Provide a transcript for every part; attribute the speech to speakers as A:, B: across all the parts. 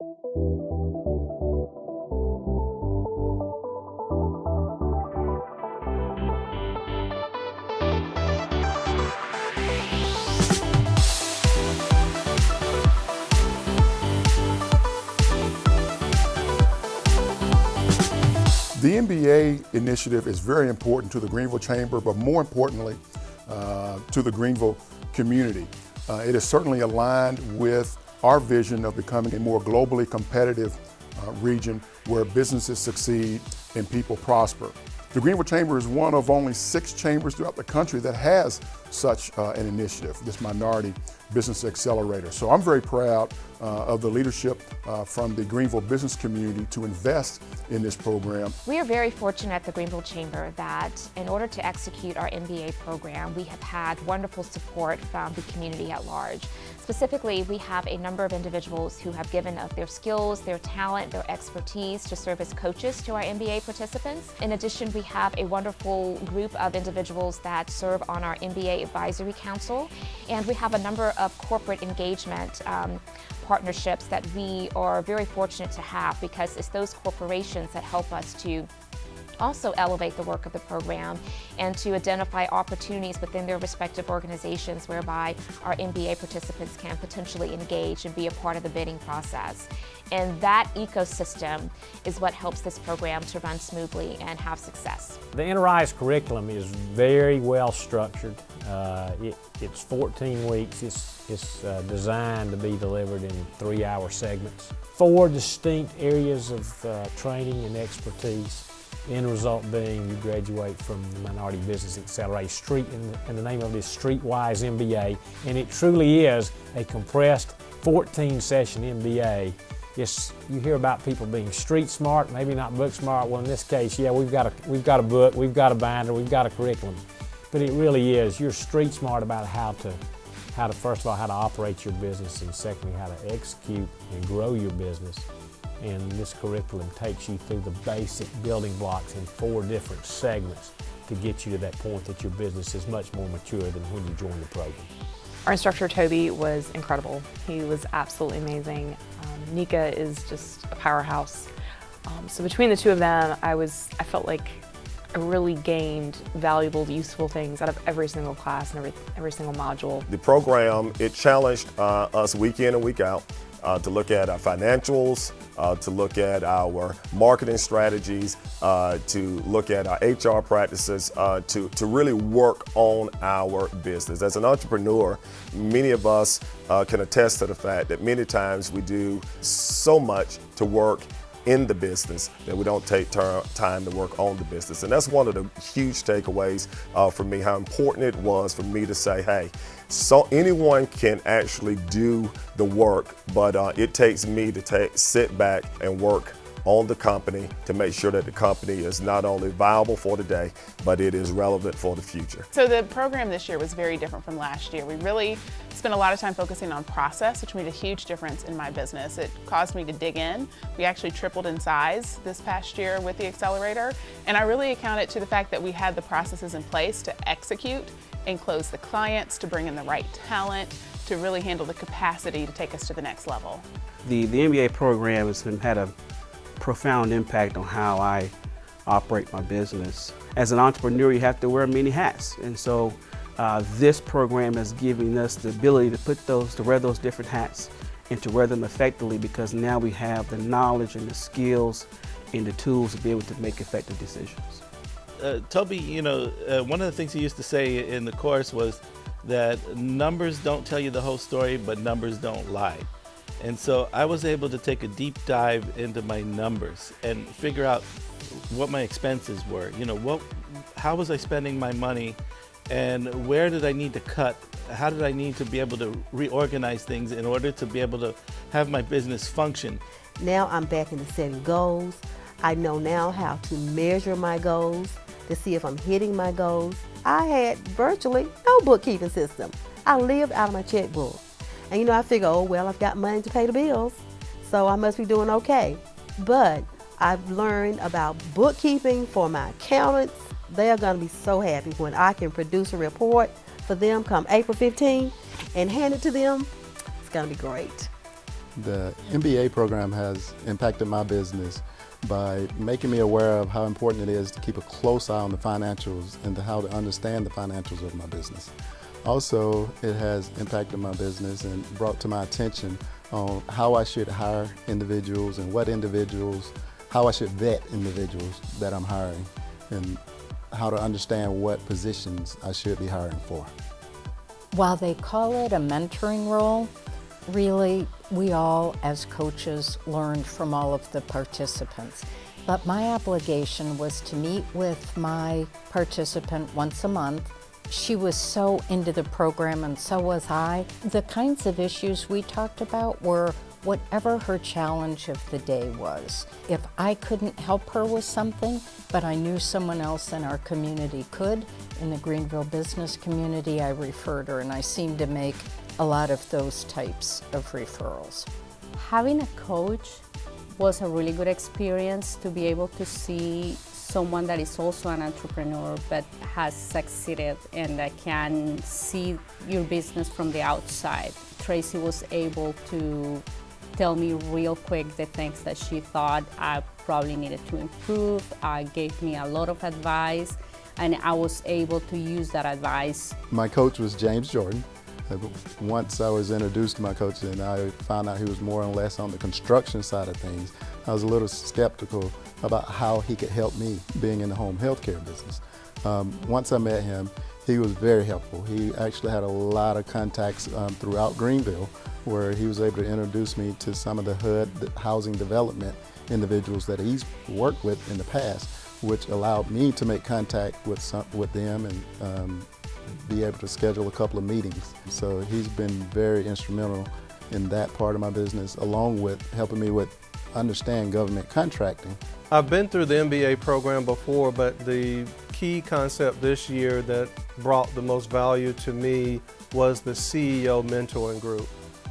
A: The MBA initiative is very important to the Greenville Chamber, but more importantly, to the Greenville community. It is certainly aligned with our vision of becoming a more globally competitive region where businesses succeed and people prosper. The Greenville Chamber is one of only 6 chambers throughout the country that has such an initiative, this Minority Business Accelerator. So I'm very proud of the leadership from the Greenville business community to invest in this program.
B: We are very fortunate at the Greenville Chamber that in order to execute our MBA program, we have had wonderful support from the community at large. Specifically, we have a number of individuals who have given up their skills, their talent, their expertise to serve as coaches to our MBA participants. In addition, we have a wonderful group of individuals that serve on our MBA Advisory Council, and we have a number of corporate engagement partnerships that we are very fortunate to have, because it's those corporations that help us to also elevate the work of the program and to identify opportunities within their respective organizations whereby our MBA participants can potentially engage and be a part of the bidding process. And that ecosystem is what helps this program to run smoothly and have success.
C: The Enterprise curriculum is very well structured. It's 14 weeks. It's designed to be delivered in 3-hour segments. 4 distinct areas of training and expertise. The end result being you graduate from the Minority Business Accelerator and the name of this Streetwise MBA, and it truly is a compressed 14-session MBA. You hear about people being street smart, maybe not book smart. Well, in this case, yeah, we've got a book, we've got a binder, we've got a curriculum, but it really is. You're street smart about how to first of all, how to operate your business, and secondly, how to execute and grow your business. And this curriculum takes you through the basic building blocks in 4 different segments to get you to that point that your business is much more mature than when you joined the program.
D: Our instructor, Toby, was incredible. He was absolutely amazing. Nika is just a powerhouse. So between the 2 of them, I felt like I really gained valuable, useful things out of every single class and every single module.
E: The program, it challenged us week in and week out to look at our financials, to look at our marketing strategies, to look at our HR practices, to really work on our business. As an entrepreneur, many of us can attest to the fact that many times we do so much to work in the business that we don't take time to work on the business. And that's one of the huge takeaways for me, how important it was for me to say, hey, so anyone can actually do the work, but it takes me to sit back and work on the company to make sure that the company is not only viable for today, but it is relevant for the future.
F: So the program this year was very different from last year. We really spent a lot of time focusing on process, which made a huge difference in my business. It caused me to dig in. We actually tripled in size this past year with the accelerator, and I really account it to the fact that we had the processes in place to execute and close the clients, to bring in the right talent, to really handle the capacity to take us to the next level.
G: The MBA program has had a profound impact on how I operate my business. As an entrepreneur, you have to wear many hats, and so this program is giving us the ability to wear those different hats and to wear them effectively, because now we have the knowledge and the skills and the tools to be able to make effective decisions.
H: Toby, one of the things he used to say in the course was that numbers don't tell you the whole story, but numbers don't lie. And so I was able to take a deep dive into my numbers and figure out what my expenses were. How was I spending my money, and where did I need to cut? How did I need to be able to reorganize things in order to be able to have my business function?
I: Now I'm back into setting goals. I know now how to measure my goals to see if I'm hitting my goals. I had virtually no bookkeeping system. I lived out of my checkbook. And I figure, oh well, I've got money to pay the bills, so I must be doing okay. But I've learned about bookkeeping for my accountants. They are going to be so happy when I can produce a report for them come April 15 and hand it to them. It's going to be great.
J: The MBA program has impacted my business by making me aware of how important it is to keep a close eye on the financials and to how to understand the financials of my business. Also, it has impacted my business and brought to my attention on how I should hire individuals and how I should vet individuals that I'm hiring, and how to understand what positions I should be hiring for.
K: While they call it a mentoring role, really, we all as coaches learned from all of the participants. But my obligation was to meet with my participant once a month. She was so into the program, and so was I. The kinds of issues we talked about were whatever her challenge of the day was. If I couldn't help her with something, but I knew someone else in our community could, in the Greenville business community, I referred her, and I seemed to make a lot of those types of referrals.
L: Having a coach was a really good experience to be able to see someone that is also an entrepreneur but has succeeded and that can see your business from the outside. Tracy was able to tell me real quick the things that she thought I probably needed to improve, gave me a lot of advice, and I was able to use that advice.
J: My coach was James Jordan. Once I was introduced to my coach and I found out he was more or less on the construction side of things, I was a little skeptical about how he could help me being in the home healthcare business. Once I met him, he was very helpful. He actually had a lot of contacts throughout Greenville, where he was able to introduce me to some of the HUD housing development individuals that he's worked with in the past, which allowed me to make contact with them and be able to schedule a couple of meetings. So he's been very instrumental in that part of my business, along with helping me with understand government contracting.
M: I've been through the MBA program before, but the key concept this year that brought the most value to me was the CEO mentoring group.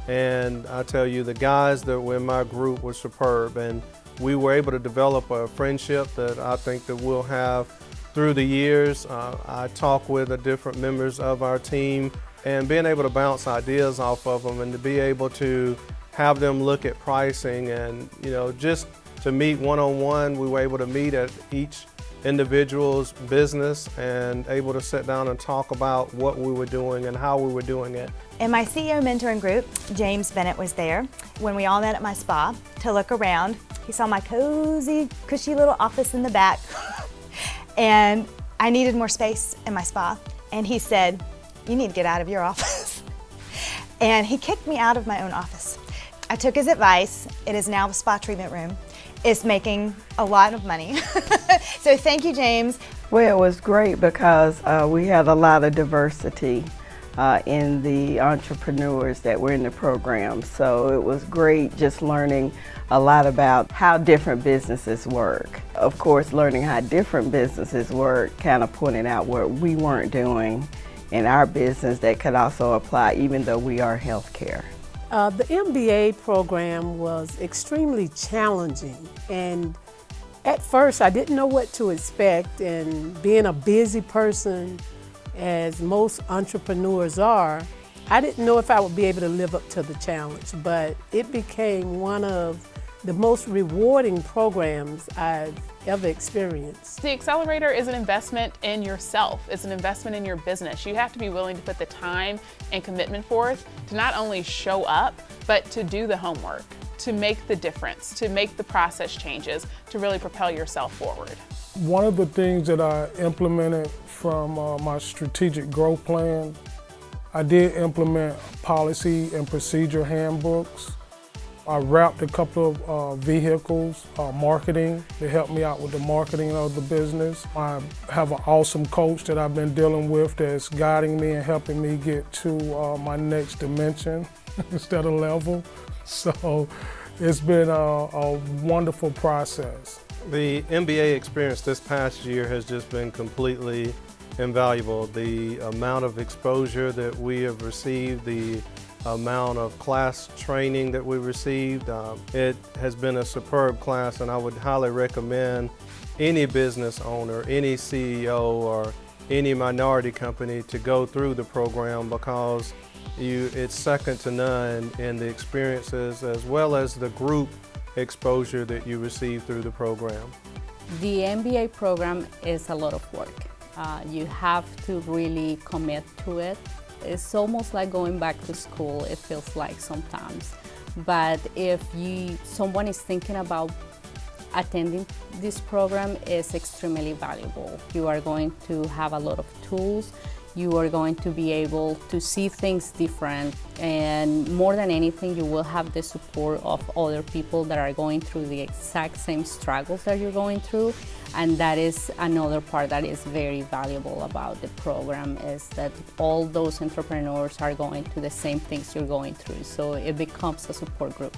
M: And I tell you, the guys that were in my group were superb, and we were able to develop a friendship that I think that we'll have through the years. I talk with the different members of our team, and being able to bounce ideas off of them and to be able to have them look at pricing, and just to meet one-on-one. We were able to meet at each individual's business and able to sit down and talk about what we were doing and how we were doing it.
N: In my CEO mentoring group, James Bennett was there. When we all met at my spa to look around, he saw my cozy, cushy little office in the back. And I needed more space in my spa. And he said, "You need to get out of your office." And he kicked me out of my own office. I took his advice. It is now a spa treatment room. It's making a lot of money. So thank you, James.
O: Well, it was great because we had a lot of diversity in the entrepreneurs that were in the program. So it was great just learning a lot about how different businesses work. Of course, learning how different businesses work kind of pointed out what we weren't doing in our business that could also apply even though we are healthcare.
P: The MBA program was extremely challenging, and at first I didn't know what to expect, and being a busy person as most entrepreneurs are, I didn't know if I would be able to live up to the challenge, but it became one of the most rewarding programs I've ever experienced.
F: The Accelerator is an investment in yourself. It's an investment in your business. You have to be willing to put the time and commitment forth to not only show up, but to do the homework, to make the difference, to make the process changes, to really propel yourself forward.
Q: One of the things that I implemented from my strategic growth plan, I did implement policy and procedure handbooks. I wrapped a couple of vehicles, marketing, to help me out with the marketing of the business. I have an awesome coach that I've been dealing with that's guiding me and helping me get to my next dimension instead of level. So it's been a wonderful process.
M: The MBA experience this past year has just been completely invaluable. The amount of exposure that we have received, the amount of class training that we received, it has been a superb class, and I would highly recommend any business owner, any CEO, or any minority company to go through the program, because it's second to none in the experiences as well as the group exposure that you receive through the program.
L: The MBA program is a lot of work. You have to really commit to it. It's almost like going back to school, it feels like sometimes. But if someone is thinking about attending this program, is extremely valuable. You are going to have a lot of tools. You are going to be able to see things different, and more than anything, you will have the support of other people that are going through the exact same struggles that you're going through. And that is another part that is very valuable about the program, is that all those entrepreneurs are going through the same things you're going through. So it becomes a support group.